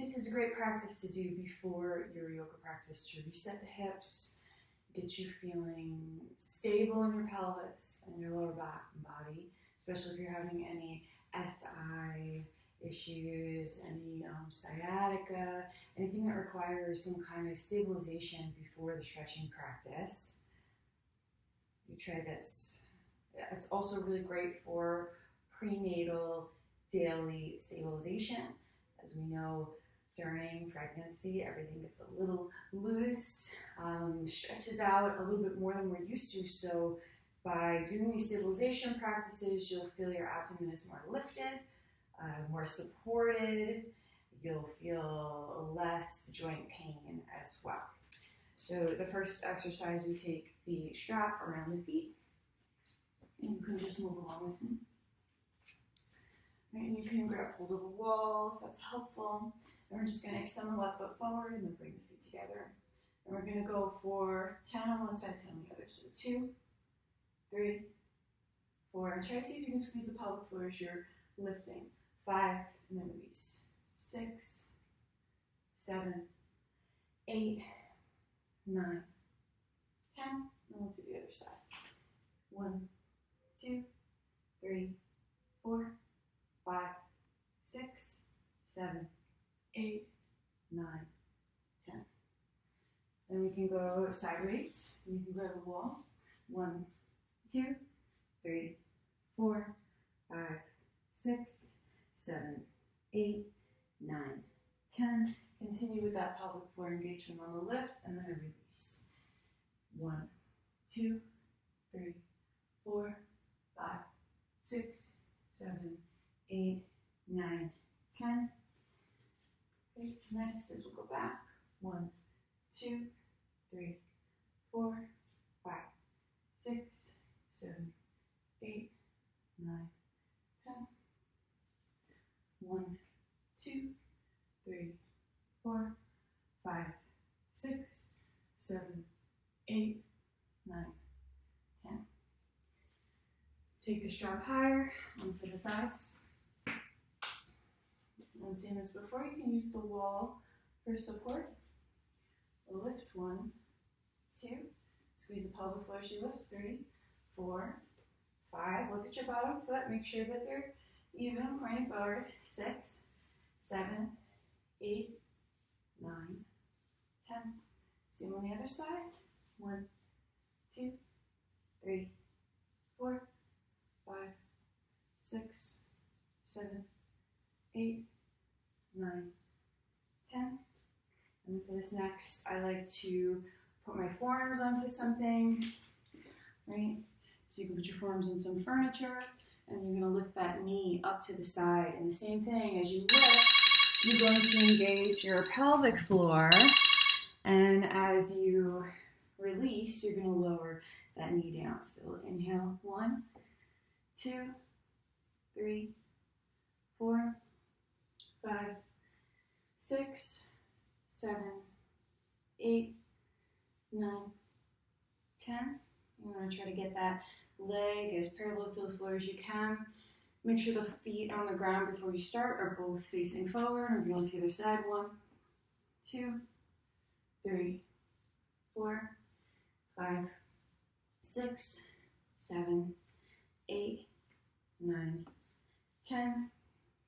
this is a great practice to do before your yoga practice to reset the hips, get you feeling stable in your pelvis and your lower back and body, especially if you're having any SI issues, any sciatica, anything that requires some kind of stabilization before the stretching practice. You try this. It's also really great for prenatal daily stabilization. As we know, during pregnancy, everything gets a little loose, stretches out a little bit more than we're used to. So by doing these stabilization practices, you'll feel your abdomen is more lifted, more supported. You'll feel less joint pain as well. So the first exercise, we take the strap around the feet, and you can just move along with me. Right, and you can grab hold of a wall if that's helpful. And we're just going to extend the left foot forward and then bring the feet together. And we're going to go for 10 on one side, 10 on the other. So 2, 3, 4. And try to see if you can squeeze the pelvic floor as you're lifting. 5, and then release. 6, 7, 8, 9, 10. And we'll do the other side. 1, 2, 3, 4, 5, 6, 7, 8, 9, 10. Then we can go sideways. You can grab a wall. 1, 2, 3, 4, 5, 6, 7, 8, 9, 10. Continue with that pelvic floor engagement on the lift and then a release. 1, 2, 3, 4, 5, 6, 7, 8, 9, 10. Okay, next is we'll go back. 1, 2, 3, 4, 5, 6, 7, 8, 9, 10. 1, 2, 3, 4, 5, 6, 7, 8, 9, 10. Take the strap higher onto the thighs. And same as before, you can use the wall for support. Lift 1, 2, squeeze the pelvic floor as you lift. 3, 4, 5. Look at your bottom foot. Make sure that they're even and pointing forward. 6, 7, 8, 9, 10. Same on the other side. 1, 2, 3, 4, 5, 6, 7, 8, 9, 10. And for this next, I like to put my forearms onto something, right? So you can put your forearms on some furniture, and you're gonna lift that knee up to the side. And the same thing, as you lift, you're going to engage your pelvic floor. And as you release, you're gonna lower that knee down. So inhale, 1, 2, 3, 4, 5, 6, 7, 8, 9, 10. You want to try to get that leg as parallel to the floor as you can. Make sure the feet on the ground before you start are both facing forward. We're going to the other side. 1, 2, 3, 4, 5, 6, 7, 8, 9, 10.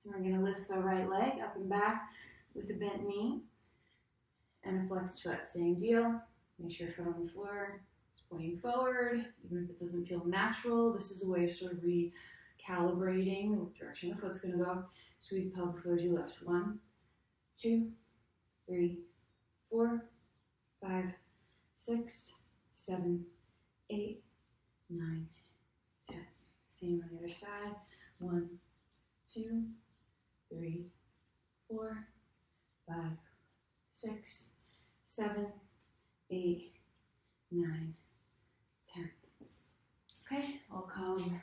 And we're going to lift the right leg up and back with a bent knee and a flexed foot. Same deal. Make sure your foot on the floor is pointing forward, even if it doesn't feel natural. This is a way of sort of recalibrating the direction the foot's going to go. Squeeze the pelvic floor as you lift. 1, 2, 3, 4, 5, 6, 7, 8, 9, 10. Same on the other side. 1, 2, 3, 4, 5, 6, 7, 8, 9, 10. Okay, I'll come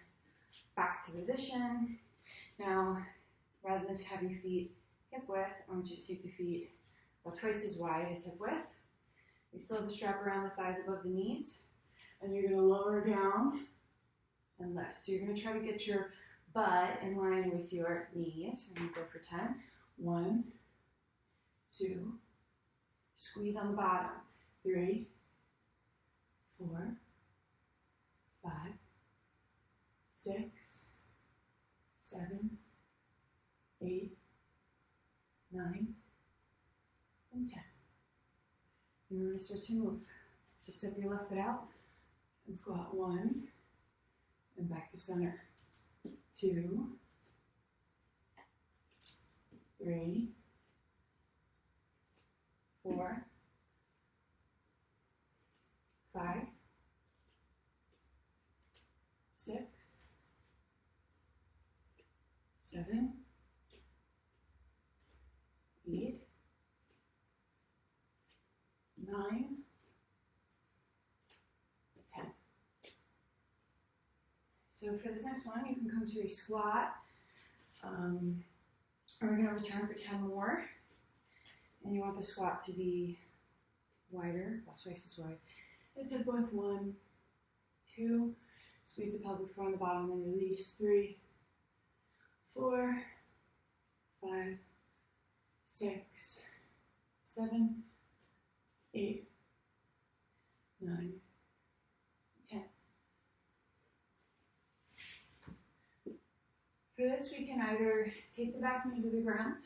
back to position. Now, rather than having feet hip width, I want you to take the feet about twice as wide as hip width. You still have the strap around the thighs above the knees, and you're going to lower down and lift. So you're going to try to get your butt in line with your knees, and you go for 10. 1, 2, squeeze on the bottom, 3, 4, 5, 6, 7, 8, 9, and 10. And we're going to start to move. So step your left foot out and squat 1, and back to center. 2, 3, 4, 5, 6, 7, 8, 9, 10. So for this next one, you can come to a squat. And we're going to return for 10 more. And you want the squat to be wider, about twice as wide. Instead of going 1, 2, squeeze the pelvic floor on the bottom, then release. 3, 4, 5, 6, 7, 8, 9, 10. For this, we can either take the back knee to the ground,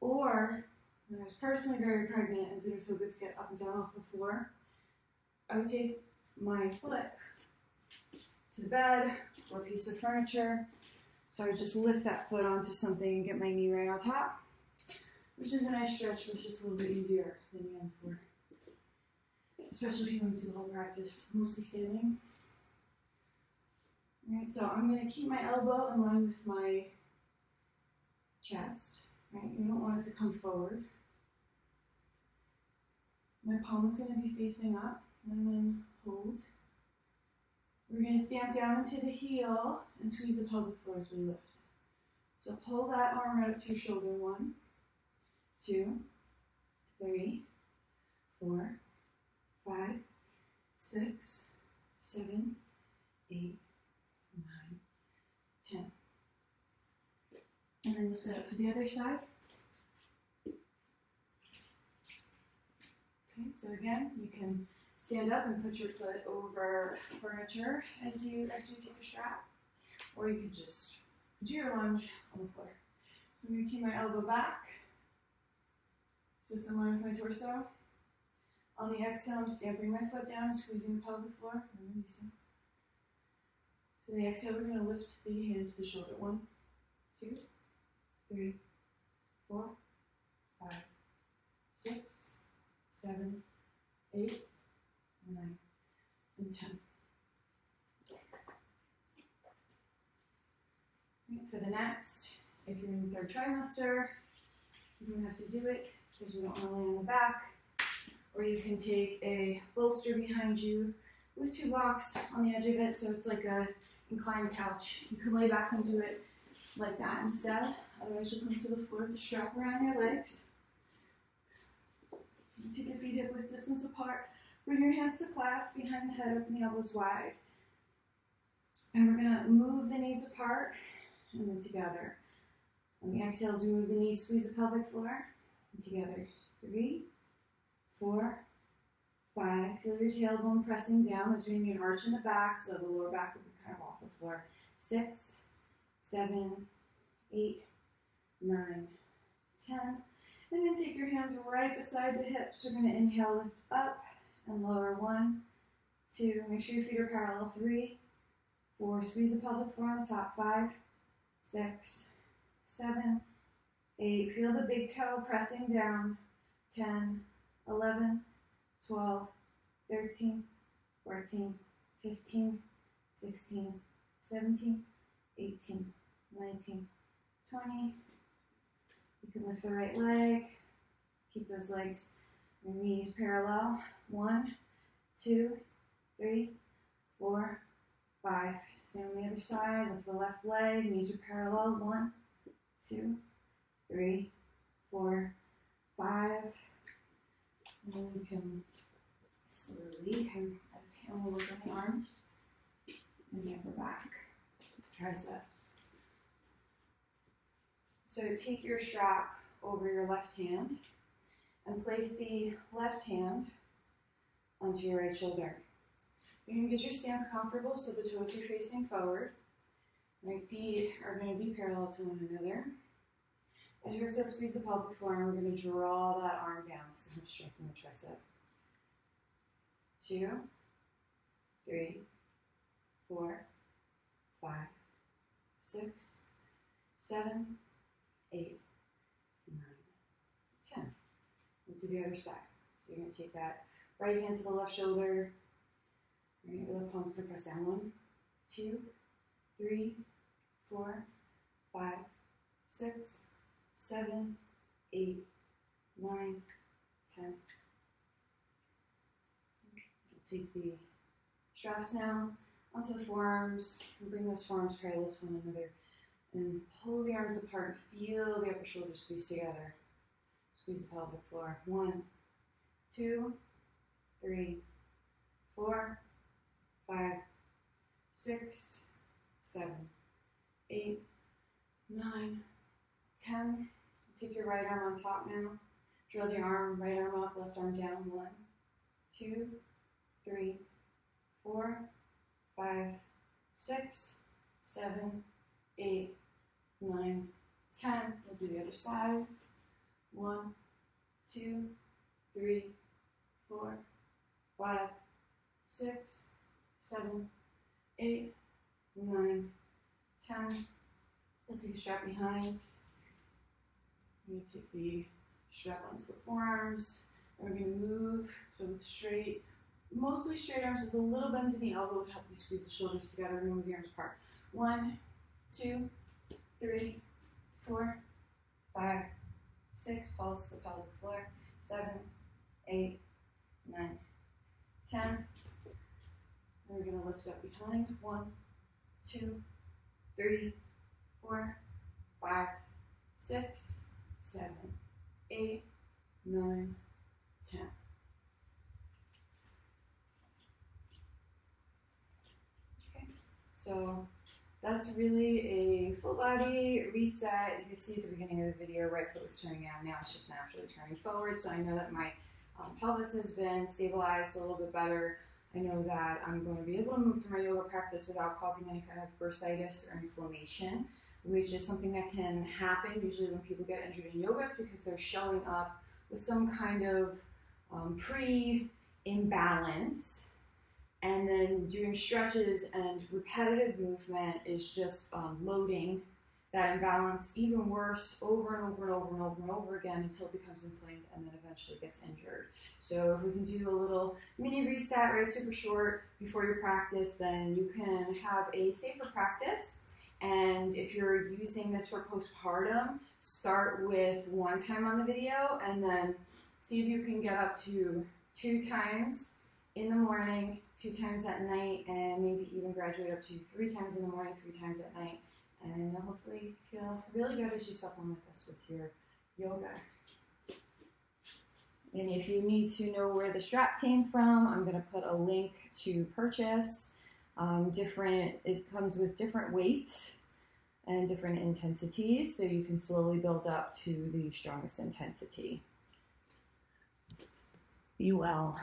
or when I was personally very pregnant and didn't feel good to get up and down off the floor, I would take my foot to the bed or a piece of furniture. So I would just lift that foot onto something and get my knee right on top, which is a nice stretch, but it's just a little bit easier than being on the floor. Especially if you want to do the whole practice, mostly standing. Alright, so I'm going to keep my elbow in line with my chest. Right, you don't want it to come forward. My palm is going to be facing up, and then hold. We're going to stamp down into the heel and squeeze the pelvic floor as we lift. So pull that arm right up to your shoulder. 1, 2, 3, 4, 5, 6, 7, 8, 9, 10. And then we'll set up for the other side. Okay, so again, you can stand up and put your foot over furniture after you take your strap, or you can just do your lunge on the floor. So I'm going to keep my elbow back, so it's in line with my torso. On the exhale, I'm stamping my foot down, squeezing the pelvic floor, and releasing. So the exhale, we're going to lift the hand to the shoulder. 1, 2, 3, 4, 5, 6, 7, 8, 9, and 10. Right, for the next, if you're in the 3rd trimester, you don't have to do it because we don't want to lay on the back. Or you can take a bolster behind you with 2 blocks on the edge of it, so it's like a inclined couch. You can lay back and do it like that instead. Otherwise, you'll come to the floor with the strap around your legs. You take your feet hip width distance apart. Bring your hands to clasp behind the head, open the elbows wide. And we're going to move the knees apart and then together. On the exhale, as we move the knees, squeeze the pelvic floor, and together. 3, 4, 5. Feel your tailbone pressing down. There's going to be an arch in the back, so the lower back will be kind of off the floor. 6, 7, 8, 9, 10. And then take your hands right beside the hips. We're going to inhale, lift up, and lower. 1, 2. Make sure your feet are parallel. 3, 4. Squeeze the pelvic floor on the top. 5, 6, 7, 8. Feel the big toe pressing down. 10, 11, 12, 13, 14, 15, 16, 17, 18, 19, 20. You can lift the right leg. Keep those legs and knees parallel. 1, 2, 3, 4, 5. Same on the other side. Lift the left leg. Knees are parallel. 1, 2, 3, 4, 5. And then you can slowly have a camel look on the arms and the upper back, triceps. So take your strap over your left hand and place the left hand onto your right shoulder. You're going to get your stance comfortable so the toes are facing forward. Right feet are going to be parallel to one another. As you exhale, squeeze the pelvic floor, and we're going to draw that arm down, so kind of strengthen the tricep. 2, 3, 4, 5, 6, 7, 8, 9, 10. We'll do the other side. So you're going to take that right hand to the left shoulder. Right, your left palm's going to press down. 1, 2, 3, 4, 5, 6, 7, 8, 9, 10. We'll take the straps now onto the forearms and bring those forearms parallel to one another. And pull the arms apart. Feel the upper shoulder squeeze together. Squeeze the pelvic floor. 1, 2, 3, 4, 5, 6, 7, 8, 9, 10. Take your right arm on top now. Draw the arm, right arm up, left arm down. 1, 2, 3, 4, 5, 6, 7, 8, 9, 10. We'll do the other side. 1, 2, 3, 4, 5, 6, 7, 8, 9, 10. Let's take a strap behind. We're going to take the strap onto the forearms. And we're going to move so with straight, mostly straight arms. There's a little bend in the elbow to help you squeeze the shoulders together and move the arms apart. 1, 2, 3, 4, 5, 6. Pulse the pelvic floor. 7, 8, 9, 10. And we're going to lift up behind. 1, 2, 3, 4, 5, 6, 7, 8, 9, 10. Okay, so that's really a full body reset. You can see at the beginning of the video, right foot was turning out. Now it's just naturally turning forward. So I know that my pelvis has been stabilized a little bit better. I know that I'm going to be able to move through my yoga practice without causing any kind of bursitis or inflammation, which is something that can happen usually when people get injured in yoga. It's because they're showing up with some kind of pre-imbalance, and then doing stretches and repetitive movement is just loading that imbalance even worse over and over and over and over and over again until it becomes inflamed and then eventually gets injured. So if we can do a little mini reset, right, super short before your practice, then you can have a safer practice. And if you're using this for postpartum, start with 1 time on the video and then see if you can get up to 2 times in the morning, 2 times at night, and maybe even graduate up to 3 times in the morning, 3 times at night. And you'll hopefully feel really good as you supplement this with your yoga. And if you need to know where the strap came from, I'm going to put a link to purchase. It comes with different weights and different intensities, so you can slowly build up to the strongest intensity. Be well.